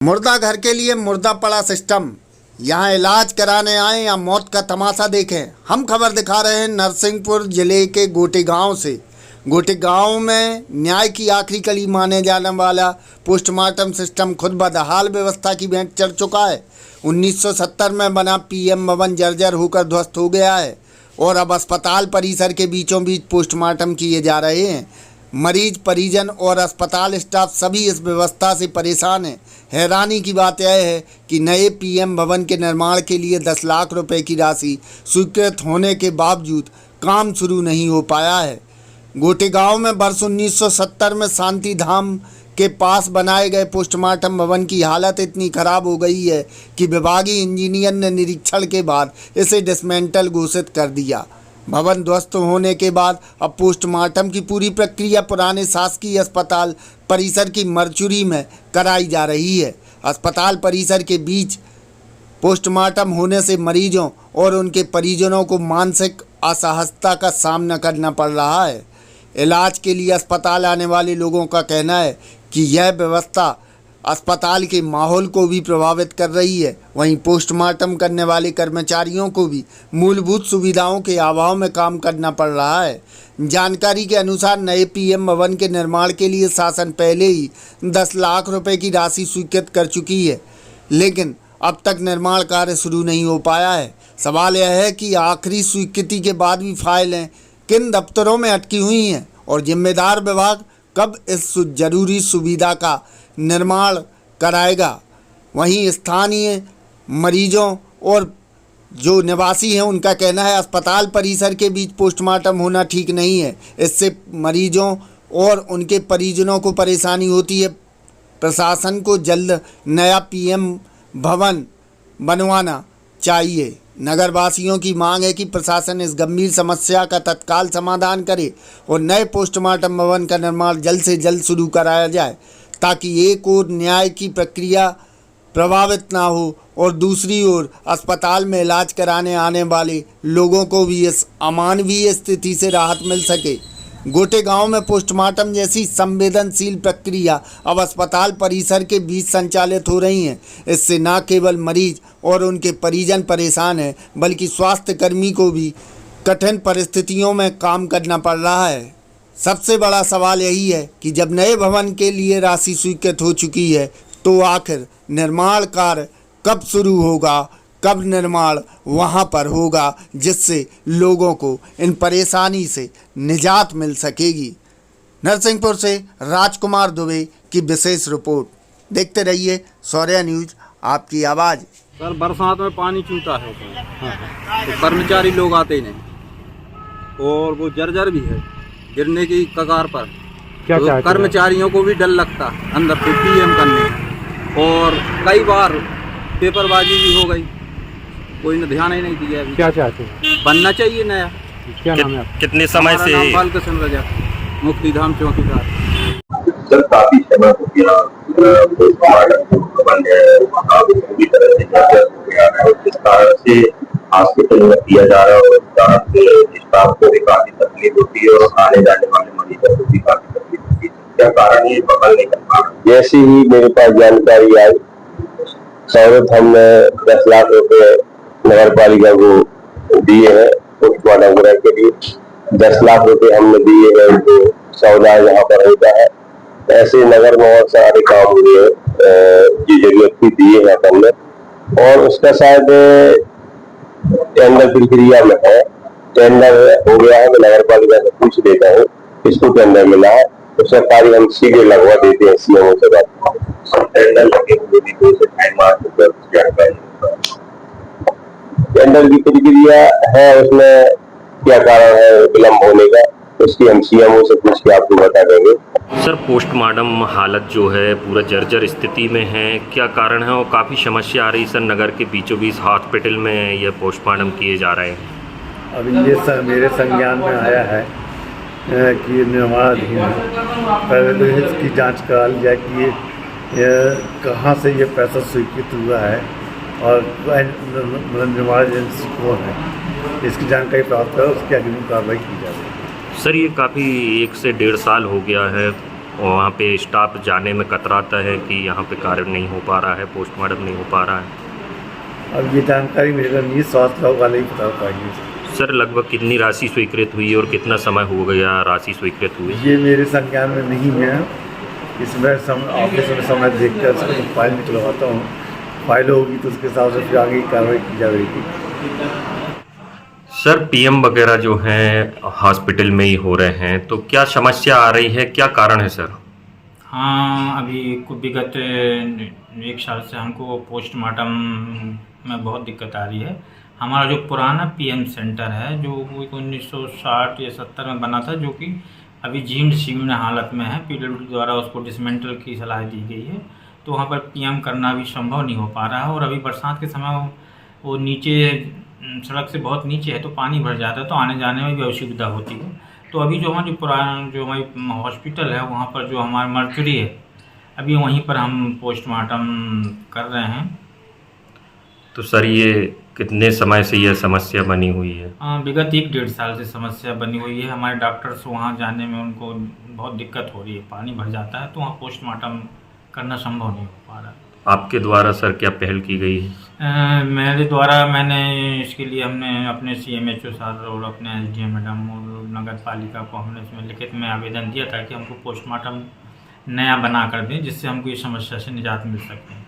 मुर्दा घर के लिए मुर्दा पड़ा सिस्टम। यहाँ इलाज कराने आए या मौत का तमाशा देखें। हम खबर दिखा रहे हैं नरसिंहपुर जिले के गोटे गांव से। गोटे गांव में न्याय की आखिरी कड़ी माने जाने वाला पोस्टमार्टम सिस्टम खुद बदहाल व्यवस्था की भेंट चढ़ चुका है। 1970 में बना पीएम भवन जर्जर होकर ध्वस्त हो गया है और अब अस्पताल परिसर के बीचों बीच पोस्टमार्टम किए जा रहे हैं। मरीज, परिजन और अस्पताल स्टाफ सभी इस व्यवस्था से परेशान हैं। हैरानी की बात यह है कि नए पीएम भवन के निर्माण के लिए 10 लाख रुपए की राशि स्वीकृत होने के बावजूद काम शुरू नहीं हो पाया है। गोटे गांव में वर्ष 1970 में शांति धाम के पास बनाए गए पोस्टमार्टम भवन की हालत इतनी खराब हो गई है कि विभागीय इंजीनियर ने निरीक्षण के बाद इसे डिसमेंटल घोषित कर दिया। भवन ध्वस्त होने के बाद अब पोस्टमार्टम की पूरी प्रक्रिया पुराने शासकीय अस्पताल परिसर की मरचुरी में कराई जा रही है। अस्पताल परिसर के बीच पोस्टमार्टम होने से मरीजों और उनके परिजनों को मानसिक असहजता का सामना करना पड़ रहा है। इलाज के लिए अस्पताल आने वाले लोगों का कहना है कि यह व्यवस्था अस्पताल के माहौल को भी प्रभावित कर रही है। वहीं पोस्टमार्टम करने वाले कर्मचारियों को भी मूलभूत सुविधाओं के अभाव में काम करना पड़ रहा है। जानकारी के अनुसार नए पीएम भवन के निर्माण के लिए शासन पहले ही 10 लाख रुपए की राशि स्वीकृत कर चुकी है, लेकिन अब तक निर्माण कार्य शुरू नहीं हो पाया है। सवाल यह है कि आखिरी स्वीकृति के बाद भी फाइलें किन दफ्तरों में अटकी हुई हैं और जिम्मेदार विभाग कब इस जरूरी सुविधा का निर्माण कराएगा। वहीं स्थानीय मरीजों और जो निवासी हैं उनका कहना है अस्पताल परिसर के बीच पोस्टमार्टम होना ठीक नहीं है। इससे मरीजों और उनके परिजनों को परेशानी होती है। प्रशासन को जल्द नया पीएम भवन बनवाना चाहिए। नगरवासियों की मांग है कि प्रशासन इस गंभीर समस्या का तत्काल समाधान करे और नए पोस्टमार्टम भवन का निर्माण जल्द से जल्द शुरू कराया जाए, ताकि एक ओर न्याय की प्रक्रिया प्रभावित ना हो और दूसरी ओर अस्पताल में इलाज कराने आने वाले लोगों को भी इस अमानवीय स्थिति से राहत मिल सके। गोटे गांव में पोस्टमार्टम जैसी संवेदनशील प्रक्रिया अब अस्पताल परिसर के बीच संचालित हो रही हैं। इससे न केवल मरीज और उनके परिजन परेशान हैं, बल्कि स्वास्थ्यकर्मी को भी कठिन परिस्थितियों में काम करना पड़ रहा है। सबसे बड़ा सवाल यही है कि जब नए भवन के लिए राशि स्वीकृत हो चुकी है तो आखिर निर्माण कार्य कब शुरू होगा, कब निर्माण वहां पर होगा, जिससे लोगों को इन परेशानी से निजात मिल सकेगी। नरसिंहपुर से राजकुमार दुबे की विशेष रिपोर्ट। देखते रहिए शौर्य न्यूज, आपकी आवाज़। सर बरसात में पानी चूता है तो कर्मचारी लोग आते ही नहीं और वो जर्जर भी है गिरने की कगार पर। क्या तो कर्मचारियों को भी डर लगता अंदर से पीएम करने और कई बार पेपरबाजी भी हो गई, कोई ने ध्यान ही नहीं दिया। अभी क्या चाहते हैं? बनना चाहिए नया। क्या नाम है? कितने समय से? बालकृष्ण रजा, मुक्ति धाम चौकीदार। सर काफी समय हो गया बंद है, पूरी तरह से जिस कारण से हॉस्पिटल में किया जा रहा है और इस कारण से स्टाफ को भी काफी तकलीफ होती है और आने जाने वाले मरीजों को भी काफी तकलीफ होती है। क्या कारण ये पकड़ नहीं कर पा रहा। जैसे ही मेरे पास जानकारी आई, सहूलत हमने 10 लाख रुपए नगर पालिका को दिए हैं पोस्टमार्टम कराने के लिए। 10 लाख रुपए हमने दिए गए जो सौदा यहाँ पर होता है। ऐसे नगर में बहुत सारे काम हुए की जरूरत थी, दिए हैं हमने और उसका शायद टेंडर प्रक्रिया में है। टेंडर हो गया है, मैं नगर पालिका से पूछ लेता हूँ किसको टेंडर मिला है तो सरकारी हम सीधे लगवा देते हैं सीएमओ से बात। टेंडर लगे हुए टेंडर की प्रक्रिया है, उसमें क्या कारण है विलम्ब होने का उसकी हम सीएमओ से पूछ के आपको बता देंगे। सर पोस्टमार्टम हालत जो है पूरा जर्जर स्थिति में है, क्या कारण है और काफ़ी समस्या आ रही सर नगर के बीचों बीच हॉस्पिटल में ये पोस्टमार्टम किए जा रहे हैं। अभी ये सर मेरे संज्ञान में आया है कि निर्माणाधीन है। पहले तो इसकी जांच करा ली जाए कि ये कहाँ से ये पैसा स्वीकृत हुआ है और निर्माण एजेंसी कौन है, इसकी जानकारी प्राप्त कर उसकी अग्रिम कार्रवाई की जाए। सर ये काफ़ी 1 से 1.5 साल हो गया है और वहाँ पे स्टाफ जाने में कतराता है कि यहाँ पे कार्य नहीं हो पा रहा है, पोस्टमार्टम नहीं हो पा रहा है। अब ये जानकारी मेरे को नहीं, स्वास्थ्य विभाग वाले ही बता पाएंगे। सर लगभग कितनी राशि स्वीकृत हुई और कितना समय हो गया राशि स्वीकृत हुई? ये मेरे संज्ञान में नहीं है। इसमें ऑफिस में समय देख कर उसको फाइल निकलवाता हूँ। फाइल होगी तो उसके हिसाब से फिर आगे की कार्रवाई की जाएगी। सर पीएम वगैरह जो हैं हॉस्पिटल में ही हो रहे हैं, तो क्या समस्या आ रही है, क्या कारण है सर? हाँ, अभी विगत 1 साल से हमको पोस्टमार्टम में बहुत दिक्कत आ रही है। हमारा जो पुराना पीएम सेंटर है जो 1960 या 70 में बना था, जो कि अभी जीर्ण शीर्ण हालत में है, पीडब्ल्यूडी द्वारा उसको डिसमेंटल की सलाह दी गई है, तो वहाँ पर पीएम करना भी संभव नहीं हो पा रहा है। और अभी बरसात के समय वो नीचे सड़क से बहुत नीचे है, तो पानी भर जाता है, तो आने जाने में भी असुविधा होती है। तो अभी जो हमारी हमारी हॉस्पिटल है, वहाँ पर जो हमारा मर्चरी है, अभी वहीं पर हम पोस्टमार्टम कर रहे हैं। तो सर ये कितने समय से यह समस्या बनी हुई है? विगत 1-1.5 साल से समस्या बनी हुई है। हमारे डॉक्टर्स वहाँ जाने में उनको बहुत दिक्कत हो रही है, पानी भर जाता है, तो वहाँ पोस्टमार्टम करना संभव नहीं हो पा रहा। आपके द्वारा सर क्या पहल की गई है? मेरे द्वारा इसके लिए हमने अपने CMHO सर और अपने SDM मैडम और नगर पालिका को हमने इसमें लिखित में आवेदन दिया था कि हमको पोस्टमार्टम नया बना कर दें, जिससे हमको इस समस्या से निजात मिल सके।